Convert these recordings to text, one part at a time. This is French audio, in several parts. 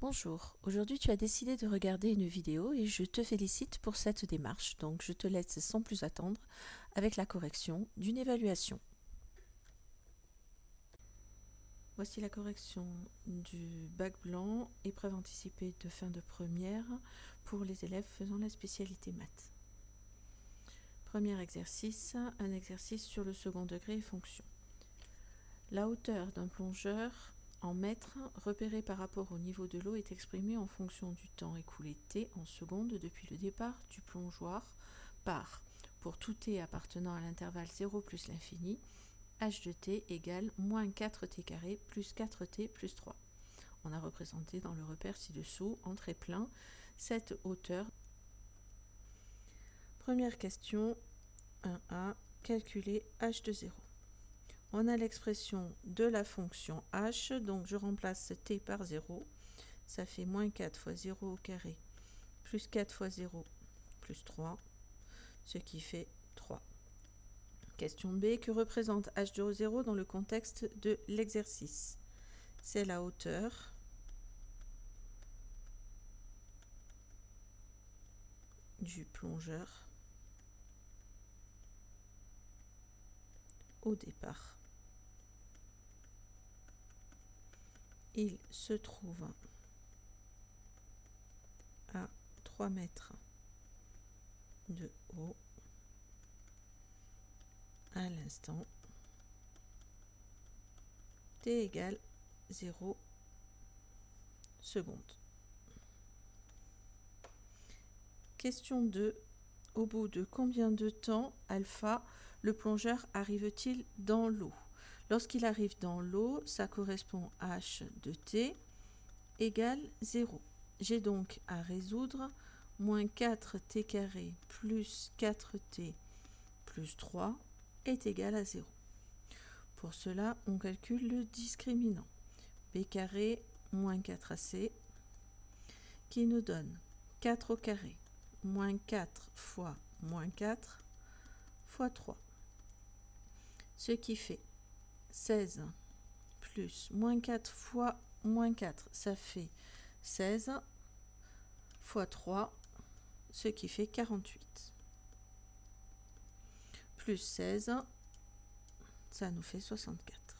Bonjour, aujourd'hui tu as décidé de regarder une vidéo et je te félicite pour cette démarche, donc je te laisse sans plus attendre avec la correction d'une évaluation. Voici la correction du bac blanc, épreuve anticipée de fin de première pour les élèves faisant la spécialité maths. Premier exercice, un exercice sur le second degré et fonction. La hauteur d'un plongeur en mètres repéré par rapport au niveau de l'eau est exprimée en fonction du temps écoulé t en secondes depuis le départ du plongeoir par, pour tout t appartenant à l'intervalle 0 plus l'infini, h de t égale moins 4t carré plus 4t plus 3. On a représenté dans le repère ci-dessous, en trait plein, cette hauteur. Première question, 1a, calculer h de 0. On a l'expression de la fonction h, donc je remplace t par 0, ça fait moins 4 fois 0 au carré, plus 4 fois 0, plus 3, ce qui fait 3. Question B, que représente h de 0 dans le contexte de l'exercice? C'est la hauteur du plongeur au départ. Il se trouve à 3 mètres de haut à l'instant t égale 0 secondes. Question 2. Au bout de combien de temps alpha le plongeur arrive-t-il dans l'eau? Lorsqu'il arrive dans l'eau, ça correspond à h de t égale 0. J'ai donc à résoudre moins 4t carré plus 4t plus 3 est égal à 0. Pour cela, on calcule le discriminant. b carré moins 4ac qui nous donne 4 au carré moins 4 fois moins 4 fois 3. Ce qui fait 16 plus moins 4 fois moins 4, ça fait 16 fois 3, ce qui fait 48. Plus 16, ça nous fait 64.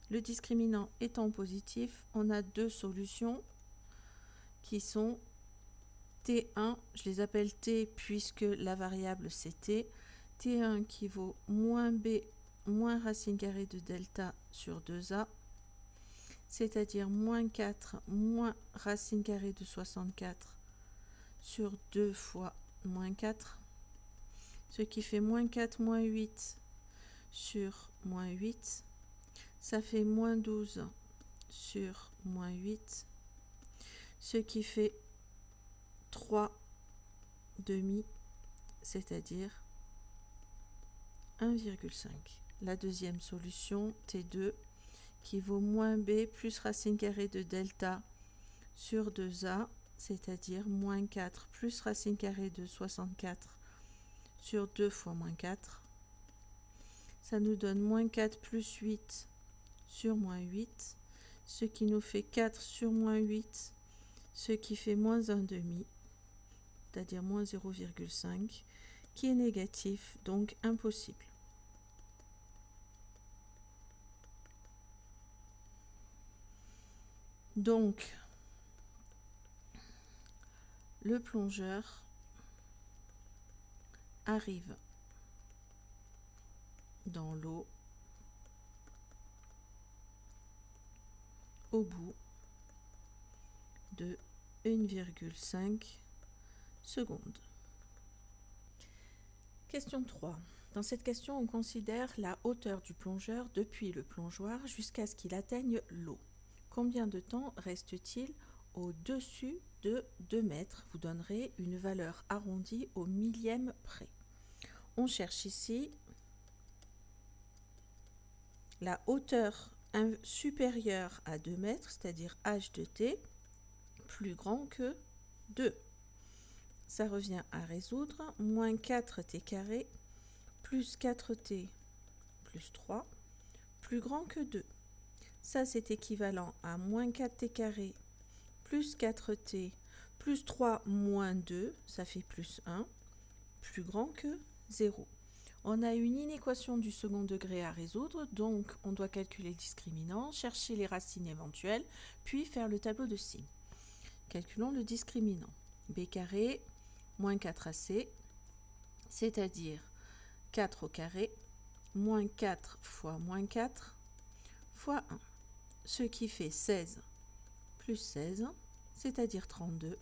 Le discriminant étant positif, on a deux solutions qui sont T1, je les appelle T puisque la variable c'est T. T1 qui vaut moins B moins racine carrée de delta sur 2A, c'est-à-dire moins 4 moins racine carrée de 64 sur 2 fois moins 4, ce qui fait moins 4 moins 8 sur moins 8, ça fait moins 12 sur moins 8, ce qui fait 3 demi, c'est-à-dire 1,5. La deuxième solution, T2, qui vaut moins B plus racine carrée de delta sur 2A, c'est-à-dire moins 4 plus racine carrée de 64 sur 2 fois moins 4. Ça nous donne moins 4 plus 8 sur moins 8, ce qui nous fait 4 sur moins 8, ce qui fait moins 1 demi, c'est-à-dire moins 0,5, qui est négatif, donc impossible. Donc, le plongeur arrive dans l'eau au bout de 1,5 secondes. Question 3. Dans cette question, on considère la hauteur du plongeur depuis le plongeoir jusqu'à ce qu'il atteigne l'eau. Combien de temps reste-t-il au-dessus de 2 mètres? Vous donnerez une valeur arrondie au millième près. On cherche ici la hauteur supérieure à 2 mètres, c'est-à-dire h de t, plus grand que 2. Ça revient à résoudre moins 4t carré plus 4t plus 3 plus grand que 2. Ça, c'est équivalent à moins 4t carré plus 4t plus 3 moins 2, ça fait plus 1, plus grand que 0. On a une inéquation du second degré à résoudre, donc on doit calculer le discriminant, chercher les racines éventuelles, puis faire le tableau de signes. Calculons le discriminant. b carré moins 4ac, c'est-à-dire 4 au carré, moins 4 fois moins 4 fois 1, ce qui fait 16 plus 16, c'est-à-dire 32.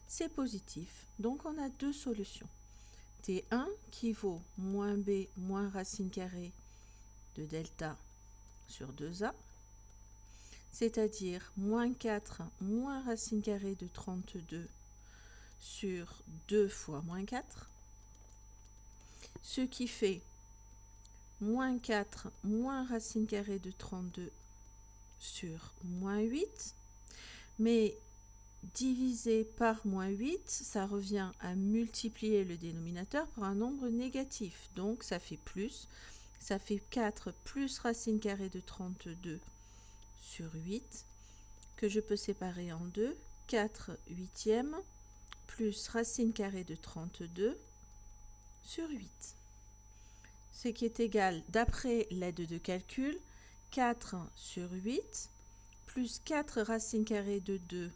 C'est positif, donc on a deux solutions. T1 qui vaut moins b moins racine carrée de delta sur 2a, c'est-à-dire moins 4 moins racine carrée de 32 sur 2 fois moins 4, ce qui fait moins 4 moins racine carrée de 32 sur moins 8, mais divisé par moins 8, ça revient à multiplier le dénominateur par un nombre négatif, donc ça fait plus, ça fait 4 plus racine carrée de 32 sur 8, que je peux séparer en deux, 4 huitièmes plus racine carrée de 32 sur 8, ce qui est égal, d'après l'aide de calcul, 4 sur 8 plus 4 racine carrée de 2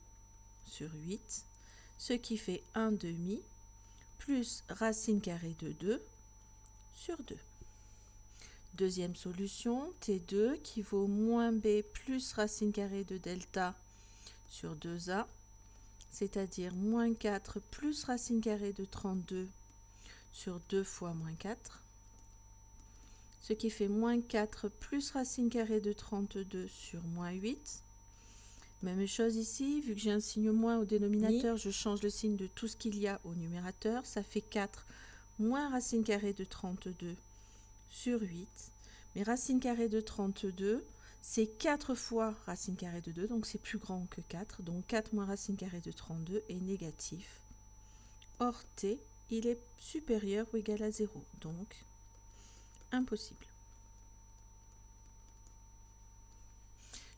sur 8, ce qui fait 1 demi plus racine carrée de 2 sur 2. Deuxième solution, T2 qui vaut moins b plus racine carrée de delta sur 2a, c'est-à-dire moins 4 plus racine carrée de 32 sur 2 fois moins 4, ce qui fait moins 4 plus racine carrée de 32 sur moins 8. Même chose ici, vu que j'ai un signe moins au dénominateur, je change le signe de tout ce qu'il y a au numérateur. Ça fait 4 moins racine carrée de 32 sur 8. Mais racine carrée de 32, c'est 4 fois racine carrée de 2, donc c'est plus grand que 4. Donc 4 moins racine carrée de 32 est négatif. Or t, il est supérieur ou égal à 0, donc impossible.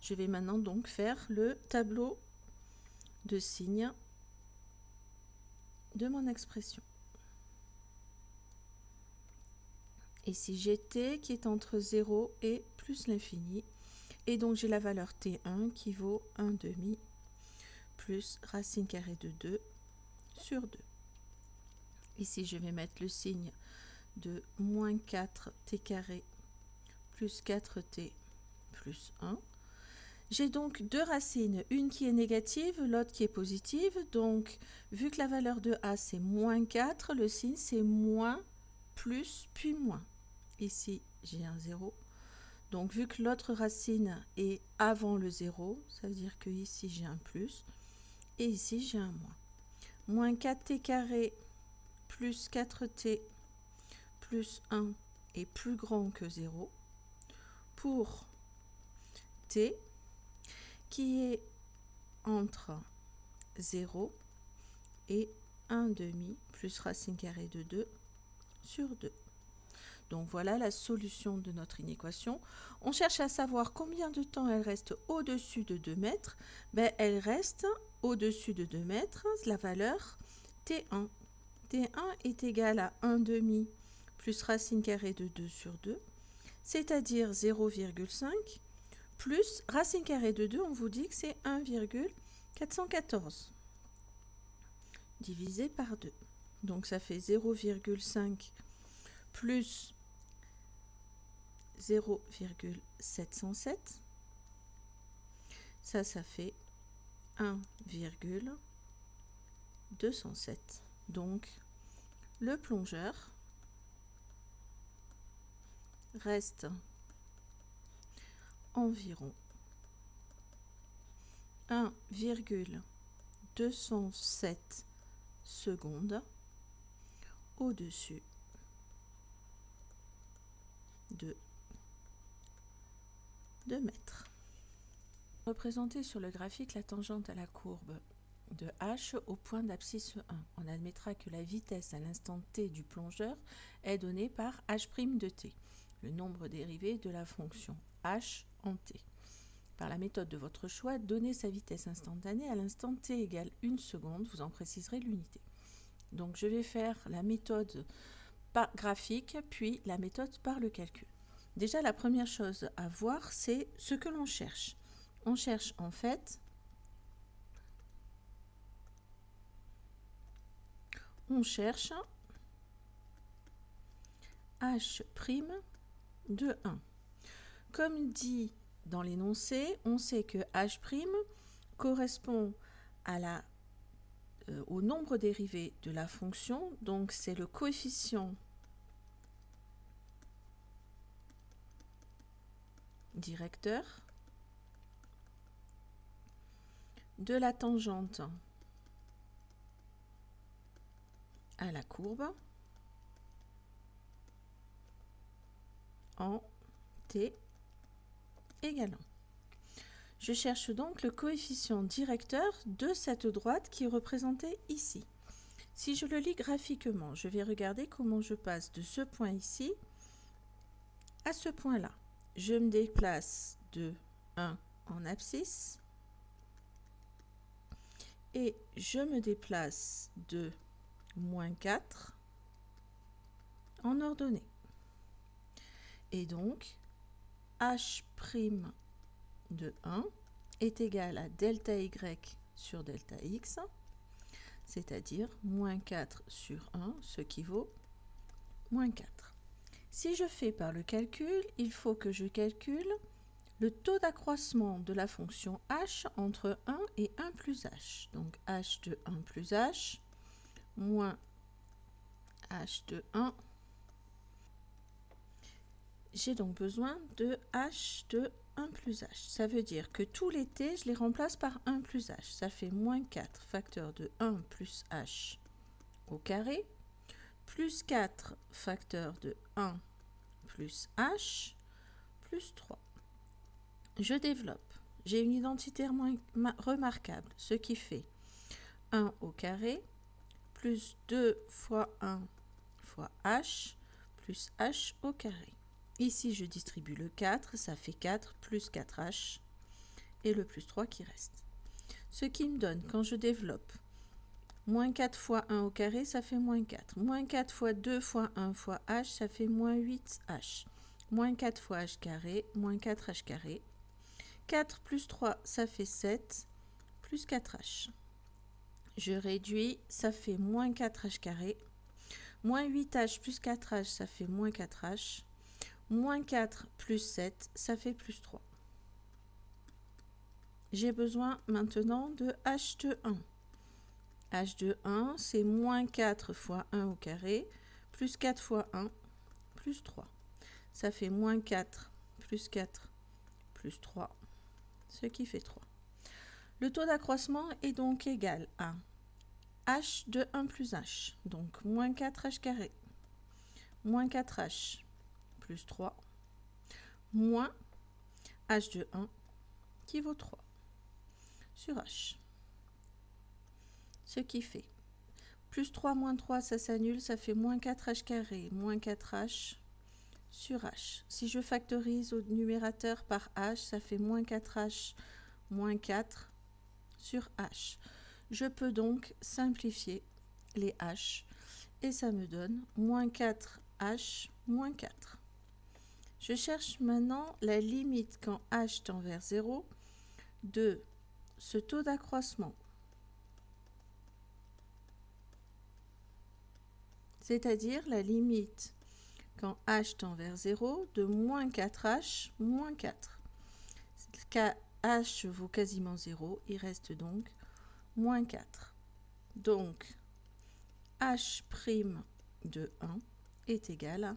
Je vais maintenant donc faire le tableau de signes de mon expression. Ici j'ai t qui est entre 0 et plus l'infini. Et donc j'ai la valeur t1 qui vaut 1 demi plus racine carrée de 2 sur 2. Ici je vais mettre le signe de moins 4t carré plus 4t plus 1. J'ai donc deux racines, une qui est négative, l'autre qui est positive. Donc, vu que la valeur de a, c'est moins 4, le signe, c'est moins, plus, puis moins. Ici, j'ai un 0. Donc, vu que l'autre racine est avant le 0, ça veut dire que ici, j'ai un plus. Et ici, j'ai un moins. Moins 4t carré plus 4t plus 1 est plus grand que 0 pour t qui est entre 0 et 1 demi plus racine carrée de 2 sur 2. Donc voilà la solution de notre inéquation. On cherche à savoir combien de temps elle reste au-dessus de 2 mètres. Ben, elle reste au-dessus de 2 mètres, la valeur T1. T1 est égal à 1 demi plus racine carrée de 2 sur 2, c'est-à-dire 0,5 plus racine carrée de 2, on vous dit que c'est 1,414 divisé par 2. Donc ça fait 0,5 plus 0,707. Ça fait 1,207. Donc le plongeur reste environ 1,207 secondes au-dessus de 2 mètres. Représenter sur le graphique la tangente à la courbe de h au point d'abscisse 1. On admettra que la vitesse à l'instant t du plongeur est donnée par h' de t, le nombre dérivé de la fonction h en t. par la méthode de votre choix, donner sa vitesse instantanée à l'instant t égale 1 seconde, vous en préciserez l'unité. Donc je vais faire la méthode par graphique, puis la méthode par le calcul. Déjà, la première chose à voir, c'est ce que l'on cherche. On cherche en fait, h' de 1. Comme dit dans l'énoncé, on sait que h' correspond à au nombre dérivé de la fonction, donc c'est le coefficient directeur de la tangente à la courbe en t égale 1. Je cherche donc le coefficient directeur de cette droite qui est représentée ici. Si je le lis graphiquement, je vais regarder comment je passe de ce point ici à ce point-là. Je me déplace de 1 en abscisse et je me déplace de moins 4 en ordonnée. Et donc, h' de 1 est égal à delta y sur delta x, c'est-à-dire moins 4 sur 1, ce qui vaut moins 4. Si je fais par le calcul, il faut que je calcule le taux d'accroissement de la fonction h entre 1 et 1 plus h. Donc h de 1 plus h moins h de 1. J'ai donc besoin de h de 1 plus h. Ça veut dire que tous les t, je les remplace par 1 plus h. Ça fait moins 4 facteur de 1 plus h au carré, plus 4 facteur de 1 plus h, plus 3. Je développe. J'ai une identité remarquable, ce qui fait 1 au carré, plus 2 fois 1 fois h, plus h au carré. Ici, je distribue le 4, ça fait 4 plus 4h et le plus 3 qui reste. Ce qui me donne, quand je développe, moins 4 fois 1 au carré, ça fait moins 4. Moins 4 fois 2 fois 1 fois h, ça fait moins 8h. Moins 4 fois h carré, moins 4h carré. 4 plus 3, ça fait 7, plus 4h. Je réduis, ça fait moins 4h carré. Moins 8h plus 4h, ça fait moins 4h. Moins 4 plus 7, ça fait plus 3. J'ai besoin maintenant de h de 1. h de 1, c'est moins 4 fois 1 au carré, plus 4 fois 1, plus 3. Ça fait moins 4 plus 4 plus 3, ce qui fait 3. Le taux d'accroissement est donc égal à h de 1 plus h, donc moins 4h carré, moins 4h plus 3, moins h de 1 qui vaut 3 sur h. Ce qui fait plus 3 moins 3, ça s'annule, ça fait moins 4h carré, moins 4h sur h. Si je factorise au numérateur par h, ça fait moins 4h moins 4 sur h. Je peux donc simplifier les h et ça me donne moins 4h moins 4. Je cherche maintenant la limite quand h tend vers 0 de ce taux d'accroissement. C'est-à-dire la limite quand h tend vers 0 de moins 4h moins 4. H vaut quasiment 0, il reste donc moins 4. Donc, h' de 1 est égal à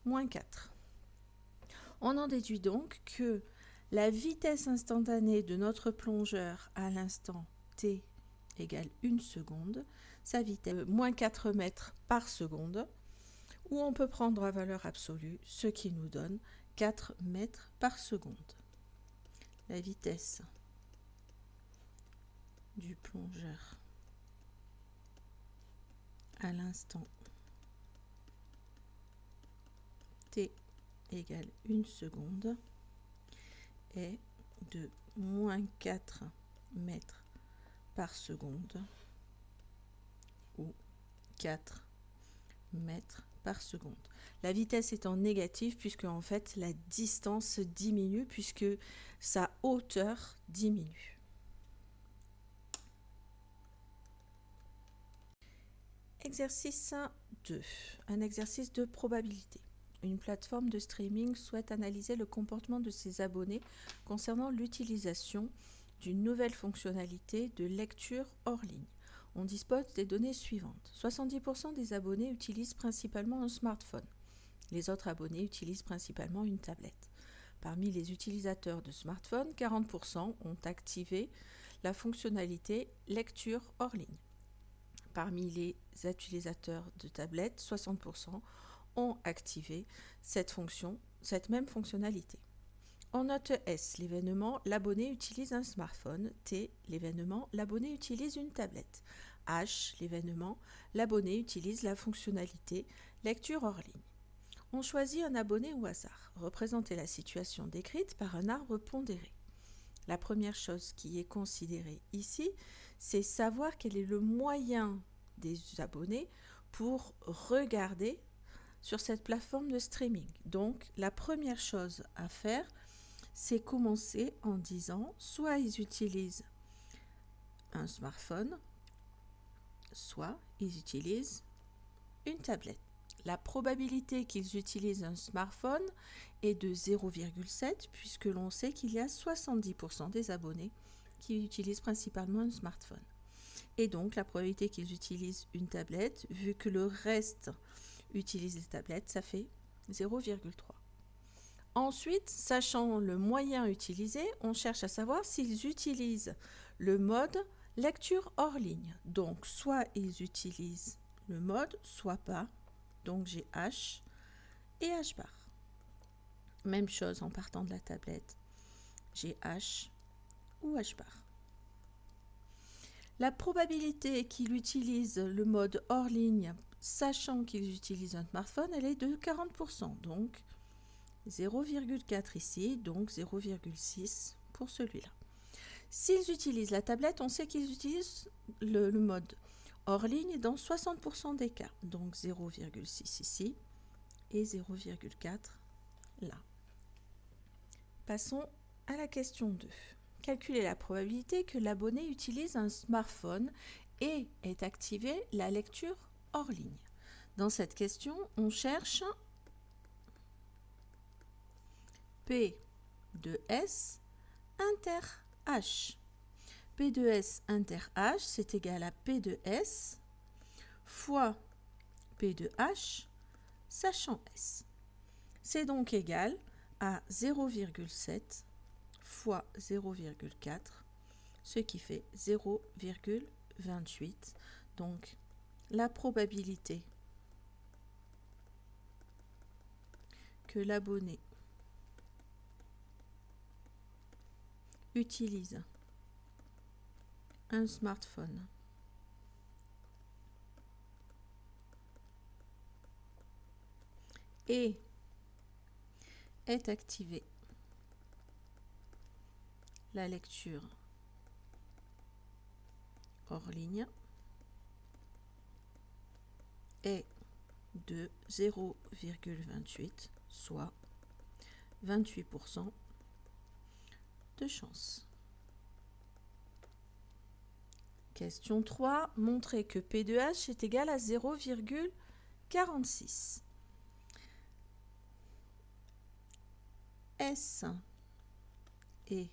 moins 4. On en déduit donc que la vitesse instantanée de notre plongeur à l'instant t égale 1 seconde, sa vitesse est moins 4 mètres par seconde, où on peut prendre la valeur absolue, ce qui nous donne 4 mètres par seconde. La vitesse du plongeur à l'instant t égale 1 seconde est de moins 4 mètres par seconde ou 4 mètres par seconde. La vitesse étant négative puisque en fait la distance diminue puisque sa hauteur diminue. Exercice 2. Un exercice de probabilité. Une plateforme de streaming souhaite analyser le comportement de ses abonnés concernant l'utilisation d'une nouvelle fonctionnalité de lecture hors ligne. On dispose des données suivantes. 70% des abonnés utilisent principalement un smartphone. Les autres abonnés utilisent principalement une tablette. Parmi les utilisateurs de smartphone, 40% ont activé la fonctionnalité lecture hors ligne. Parmi les utilisateurs de tablettes, 60% ont activé cette même fonctionnalité. En note S, l'événement, l'abonné utilise un smartphone. T, l'événement, l'abonné utilise une tablette. H, l'événement, l'abonné utilise la fonctionnalité lecture hors ligne. On choisit un abonné au hasard. Représentez la situation décrite par un arbre pondéré. La première chose qui est considérée ici, c'est savoir quel est le moyen des abonnés pour regarder sur cette plateforme de streaming. Donc, la première chose à faire, c'est commencer en disant soit ils utilisent un smartphone, soit ils utilisent une tablette. La probabilité qu'ils utilisent un smartphone est de 0,7 puisque l'on sait qu'il y a 70% des abonnés qui utilisent principalement un smartphone. Et donc la probabilité qu'ils utilisent une tablette, vu que le reste utilise les tablettes, ça fait 0,3. Ensuite, sachant le moyen utilisé, on cherche à savoir s'ils utilisent le mode lecture hors ligne. Donc soit ils utilisent le mode, soit pas. Donc j'ai H et H bar. Même chose en partant de la tablette. J'ai H ou H bar. La probabilité qu'il utilise le mode hors ligne, sachant qu'ils utilisent un smartphone, elle est de 40%. Donc 0,4 ici, donc 0,6 pour celui-là. S'ils utilisent la tablette, on sait qu'ils utilisent le mode hors ligne dans 60% des cas. Donc 0,6 ici et 0,4 là. Passons à la question 2. Calculez la probabilité que l'abonné utilise un smartphone et ait activé la lecture hors ligne. Dans cette question, on cherche P de S inter H. P de S inter H, c'est égal à P de S fois P de H, sachant S. C'est donc égal à 0,7 fois 0,4, ce qui fait 0,28. Donc, la probabilité que l'abonné utilise un smartphone et est activé la lecture hors ligne est de 0,28, soit 28% de chance. Question 3. Montrez que P de H est égal à 0,46. S et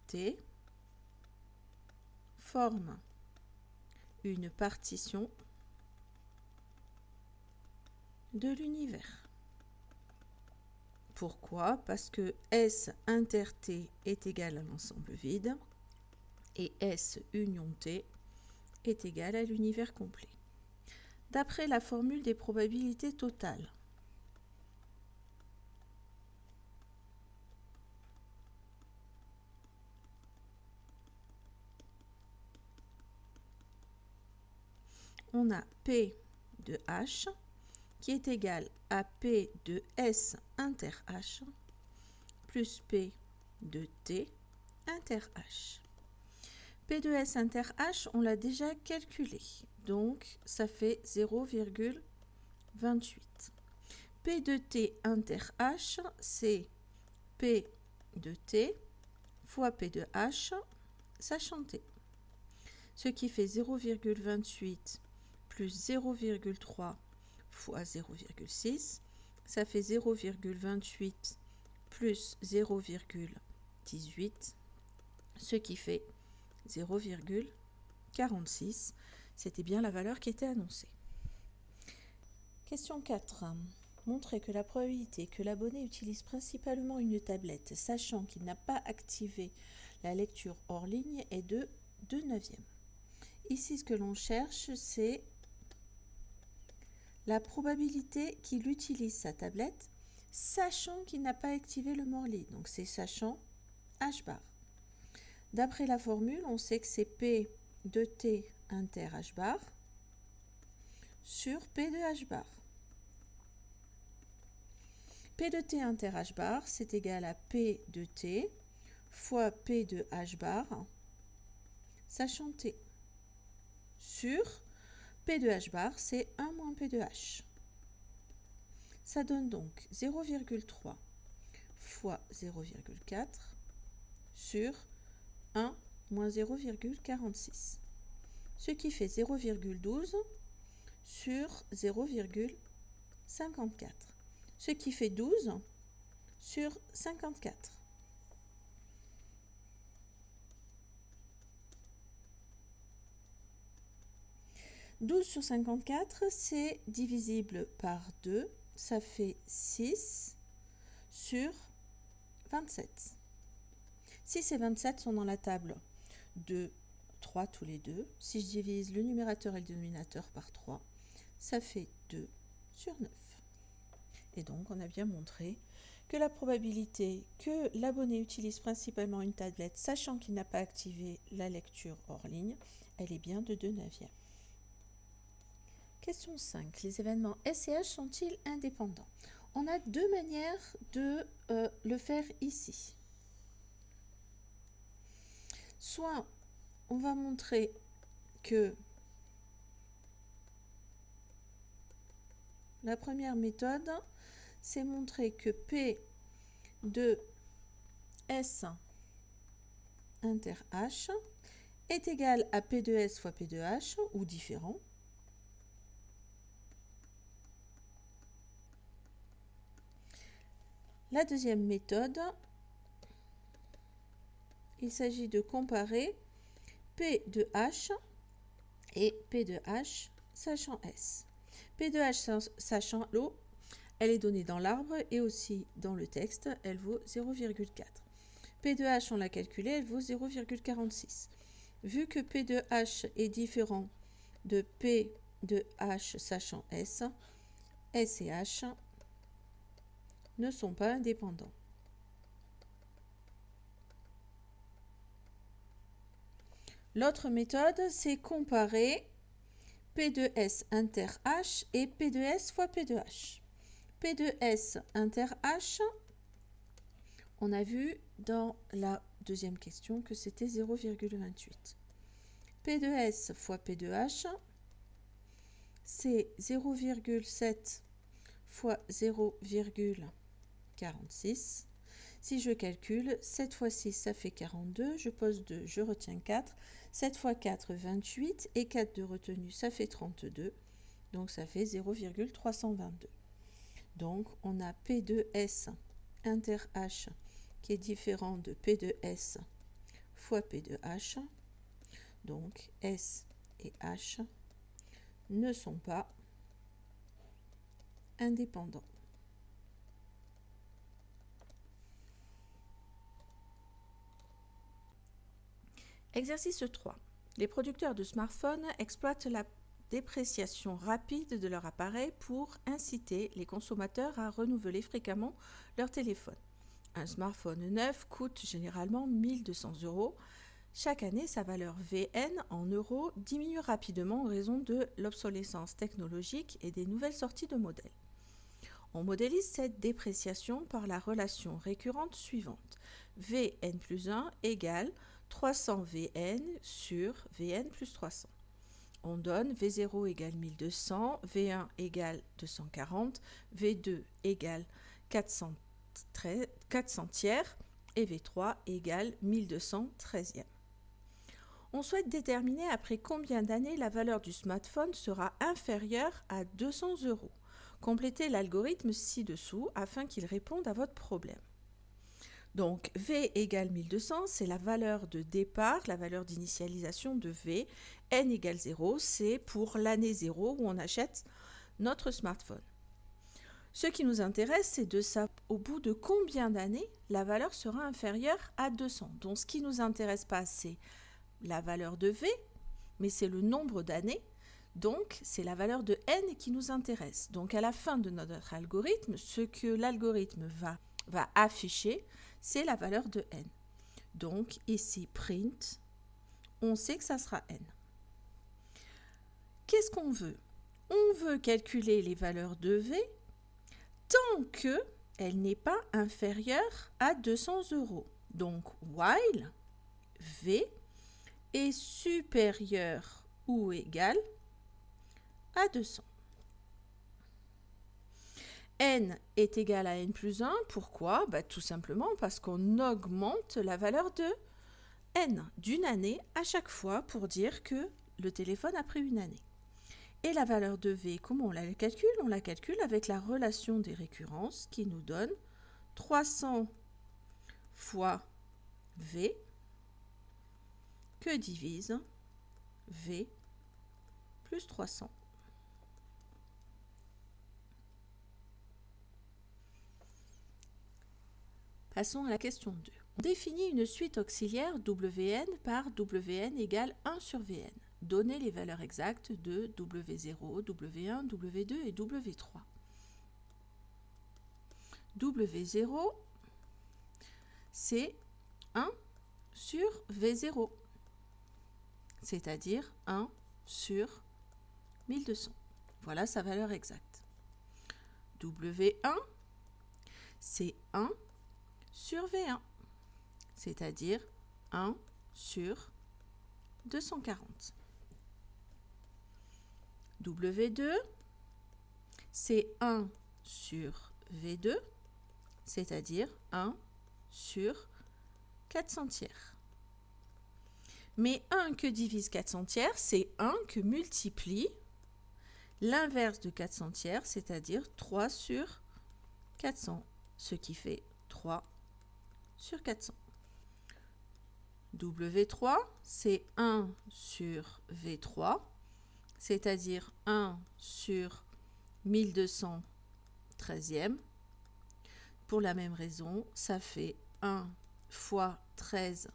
T forment une partition de l'univers. Pourquoi? Parce que S inter T est égal à l'ensemble vide et S union T est égal à l'univers complet. D'après la formule des probabilités totales, on a P de H qui est égal à P de S inter H plus P de T inter H. P de S inter H, on l'a déjà calculé. Donc, ça fait 0,28. P de T inter H, c'est P de T fois P de H, sachant T. Ce qui fait 0,28 plus 0,3 fois 0,6. Ça fait 0,28 plus 0,18, ce qui fait 0,46. C'était bien la valeur qui était annoncée. Question 4. Montrer que la probabilité que l'abonné utilise principalement une tablette, sachant qu'il n'a pas activé la lecture hors ligne, est de 2/9. Ici, ce que l'on cherche, c'est la probabilité qu'il utilise sa tablette, sachant qu'il n'a pas activé le Morley. Donc, c'est sachant H bar. D'après la formule, on sait que c'est P de T inter H bar sur P de H bar. P de T inter H bar, c'est égal à P de T fois P de H bar, sachant T, sur P de H bar, c'est 1 moins P de H. Ça donne donc 0,3 fois 0,4 sur 1 moins 0,46. Ce qui fait 0,12 sur 0,54. Ce qui fait 12 sur 54. « 12 sur 54, c'est divisible par 2, ça fait 6 sur 27. 6 et 27 sont dans la table de 3 tous les deux. Si je divise le numérateur et le dénominateur par 3, ça fait 2 sur 9. Et donc, on a bien montré que la probabilité que l'abonné utilise principalement une tablette, sachant qu'il n'a pas activé la lecture hors ligne, elle est bien de 2/9. Question 5. Les événements S et H sont-ils indépendants? On a deux manières de le faire ici. Soit on va montrer que la première méthode, c'est montrer que P de S inter H est égal à P de S fois P de H, ou différent. La deuxième méthode, il s'agit de comparer P de H et P de H sachant S. P de H sachant l'eau, elle est donnée dans l'arbre et aussi dans le texte, elle vaut 0,4. P de H, on l'a calculé, elle vaut 0,46. Vu que P de H est différent de P de H sachant S, S et H ne sont pas indépendants. L'autre méthode, c'est comparer P de S inter H et P de S fois P de H. P de S inter H, on a vu dans la deuxième question que c'était 0,28. P de S fois P de H, c'est 0,7 fois 0,46. Si je calcule, 7 fois 6, ça fait 42. Je pose 2, je retiens 4. 7 fois 4, 28. Et 4 de retenue, ça fait 32. Donc, ça fait 0,322. Donc, on a P de S inter H qui est différent de P de S fois P de H. Donc, S et H ne sont pas indépendants. Exercice 3. Les producteurs de smartphones exploitent la dépréciation rapide de leur appareil pour inciter les consommateurs à renouveler fréquemment leur téléphone. Un smartphone neuf coûte généralement 1 200 €. Chaque année, sa valeur VN en euros diminue rapidement en raison de l'obsolescence technologique et des nouvelles sorties de modèles. On modélise cette dépréciation par la relation récurrente suivante. Vn plus 1 égale 300 Vn sur Vn plus 300. On donne V0 égale 1200, V1 égale 240, V2 égale 400 tiers et V3 égale 1213e. On souhaite déterminer après combien d'années la valeur du smartphone sera inférieure à 200 €. Complétez l'algorithme ci-dessous afin qu'il réponde à votre problème. Donc V égale 1200, c'est la valeur de départ, la valeur d'initialisation de V. N égale 0, c'est pour l'année 0 où on achète notre smartphone. Ce qui nous intéresse, c'est de savoir au bout de combien d'années la valeur sera inférieure à 200. Donc ce qui ne nous intéresse pas, c'est la valeur de V, mais c'est le nombre d'années. Donc, c'est la valeur de N qui nous intéresse. Donc, à la fin de notre algorithme, ce que l'algorithme va afficher, c'est la valeur de N. Donc, ici, print, on sait que ça sera N. Qu'est-ce qu'on veut? On veut calculer les valeurs de V tant qu'elle n'est pas inférieure à 200 €. Donc, while V est supérieur ou égal à 200. N est égal à N plus 1. Pourquoi? Tout simplement parce qu'on augmente la valeur de N d'une année à chaque fois pour dire que le téléphone a pris une année. Et la valeur de V, comment on la calcule? On la calcule avec la relation des récurrences qui nous donne 300 fois V que divise V plus 300. Passons à la question 2. On définit une suite auxiliaire Wn par Wn égale 1 sur Vn. Donnez les valeurs exactes de W0, W1, W2 et W3. W0, c'est 1 sur V0, c'est-à-dire 1 sur 1200. Voilà sa valeur exacte. W1, c'est 1 sur V1, c'est-à-dire 1 sur 240. W2, c'est 1 sur V2, c'est-à-dire 1 sur 400 tiers. Mais 1 que divise 400 tiers, c'est 1 que multiplie l'inverse de 400 tiers, c'est-à-dire 3 sur 400, ce qui fait 3 sur 400. W3, c'est 1 sur V3, c'est-à-dire 1 sur 1213e. Pour la même raison, ça fait 1 fois 13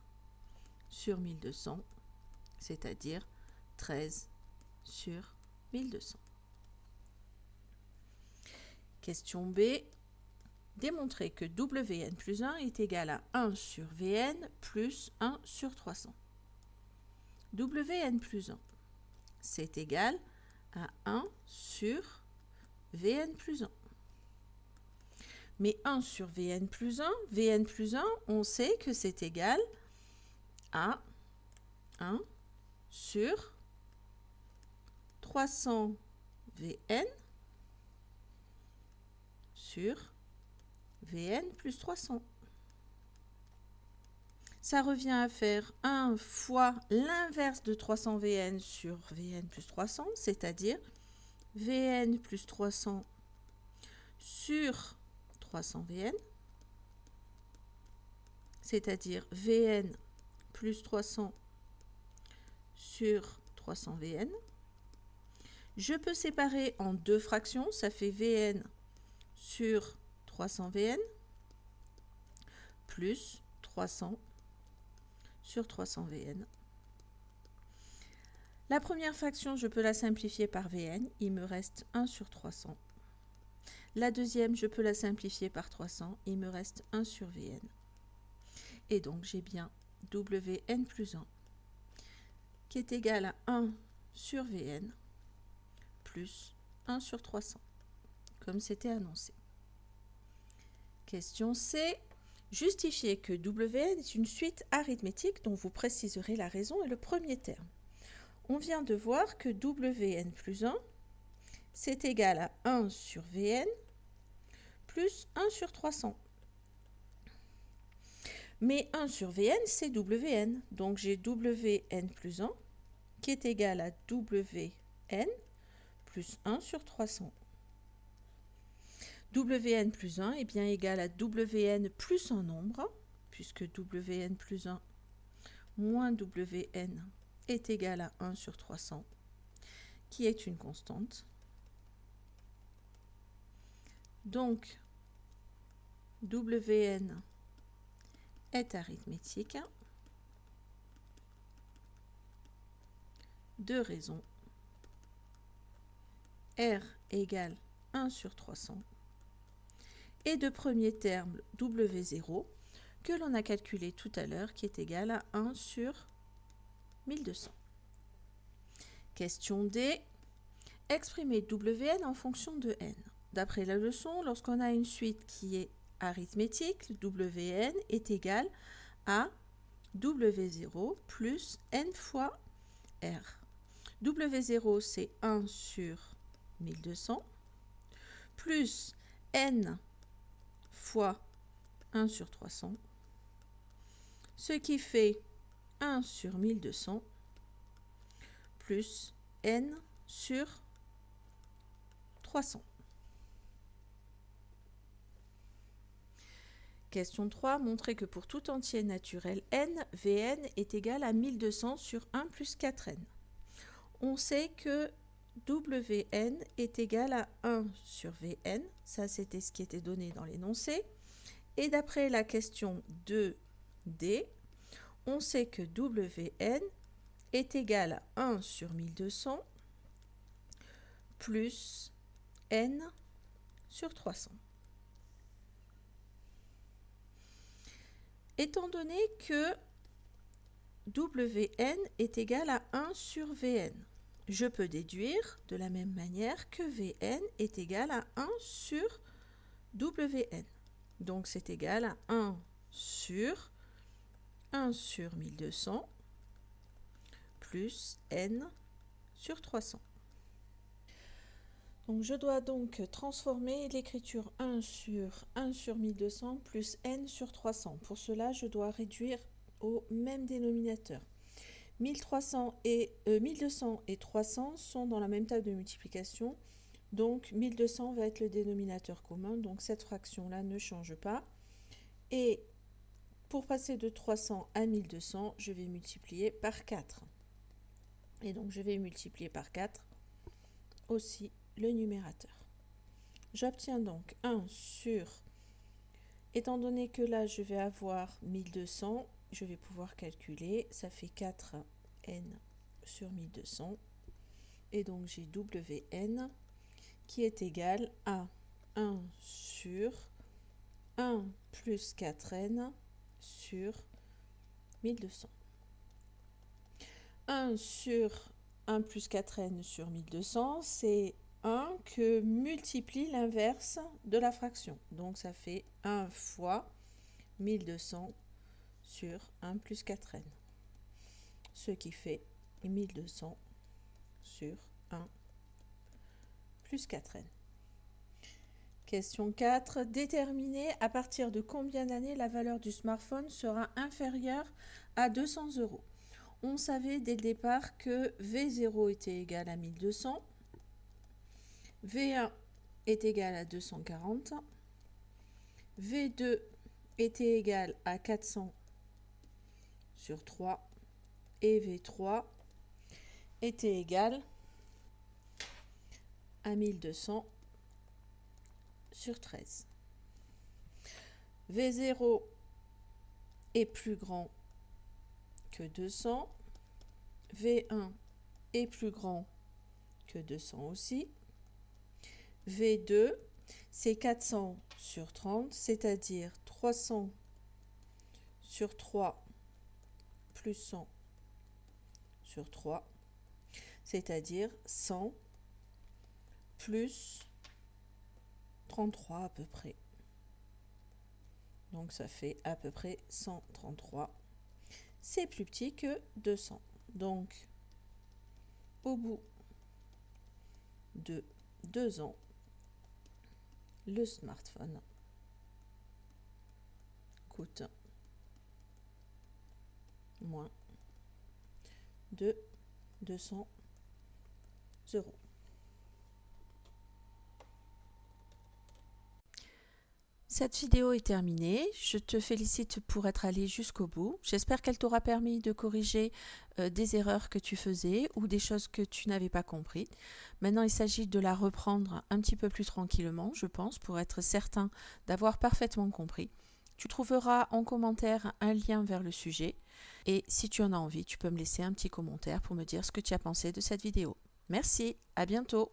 sur 1200, c'est-à-dire 13 sur 1200. Question B. Démontrer que Wn plus 1 est égal à 1 sur Vn plus 1 sur 300. Wn plus 1, c'est égal à 1 sur Vn plus 1. Mais 1 sur Vn plus 1, on sait que c'est égal à 1 sur 300 Vn sur Vn plus 300. Ça revient à faire 1 fois l'inverse de 300 Vn sur Vn plus 300, c'est-à-dire Vn plus 300 sur 300 Vn, c'est-à-dire Vn plus 300 sur 300 Vn. Je peux séparer en deux fractions, ça fait Vn sur 300 Vn plus 300 sur 300 Vn. La première fraction, je peux la simplifier par Vn, il me reste 1 sur 300. La deuxième, je peux la simplifier par 300, il me reste 1 sur Vn. Et donc, j'ai bien Wn plus 1 qui est égal à 1 sur Vn plus 1 sur 300, comme c'était annoncé. Question C. Justifiez que Wn est une suite arithmétique dont vous préciserez la raison et le premier terme. On vient de voir que Wn plus 1, c'est égal à 1 sur Vn plus 1 sur 300. Mais 1 sur Vn, c'est Wn. Donc j'ai Wn plus 1 qui est égal à Wn plus 1 sur 300. Wn plus 1 est bien égal à Wn plus un nombre, puisque Wn plus 1 moins Wn est égal à 1 sur 300, qui est une constante. Donc, Wn est arithmétique. Deux raisons. R égale 1 sur 300. Et de premier terme, W0, que l'on a calculé tout à l'heure, qui est égal à 1 sur 1200. Question D. Exprimez Wn en fonction de n. D'après la leçon, lorsqu'on a une suite qui est arithmétique, Wn est égal à W0 plus n fois R. W0, c'est 1 sur 1200, plus n fois 1 sur 300, ce qui fait 1 sur 1200 plus n sur 300. Question 3. Montrez que pour tout entier naturel n, Vn est égal à 1200 sur 1 plus 4n. On sait que Wn est égal à 1 sur Vn. Ça, c'était ce qui était donné dans l'énoncé. Et d'après la question 2D, on sait que Wn est égal à 1 sur 1200 plus n sur 300. Étant donné que Wn est égal à 1 sur Vn, je peux déduire de la même manière que Vn est égal à 1 sur Wn. Donc c'est égal à 1 sur 1200 plus n sur 300. Donc je dois donc transformer l'écriture 1 sur 1200 plus n sur 300. Pour cela, je dois réduire au même dénominateur. 1200 et 300 sont dans la même table de multiplication. Donc 1200 va être le dénominateur commun. Donc cette fraction-là ne change pas. Et pour passer de 300 à 1200, je vais multiplier par 4. Et donc je vais multiplier par 4 aussi le numérateur. J'obtiens donc 1 sur, étant donné que là je vais avoir 1200, je vais pouvoir calculer, ça fait 4n sur 1200, et donc j'ai Wn qui est égal à 1 sur 1 plus 4n sur 1200. 1 sur 1 plus 4n sur 1200, c'est 1 que multiplie l'inverse de la fraction. Donc ça fait 1 fois 1200 sur 1 plus 4n. Ce qui fait 1200 sur 1 plus 4n. Question 4. Déterminer à partir de combien d'années la valeur du smartphone sera inférieure à 200 €. On savait dès le départ que V0 était égal à 1200, V1 est égal à 240, V2 était égal à 400 sur 3 et V3 était égal à 1200 sur 13. V0 est plus grand que 200, V1 est plus grand que 200 aussi, V2 c'est 400 sur 30, c'est-à-dire 300 sur 3 plus 100 sur 3, c'est-à-dire 100 plus 33 à peu près. Donc ça fait à peu près 133. C'est plus petit que 200. Donc au bout de 2 ans, le smartphone coûte moins de 200 euros. Cette vidéo est terminée. Je te félicite pour être allé jusqu'au bout. J'espère qu'elle t'aura permis de corriger des erreurs que tu faisais ou des choses que tu n'avais pas compris. Maintenant, il s'agit de la reprendre un petit peu plus tranquillement, je pense, pour être certain d'avoir parfaitement compris. Tu trouveras en commentaire un lien vers le sujet. Et si tu en as envie, tu peux me laisser un petit commentaire pour me dire ce que tu as pensé de cette vidéo. Merci, à bientôt.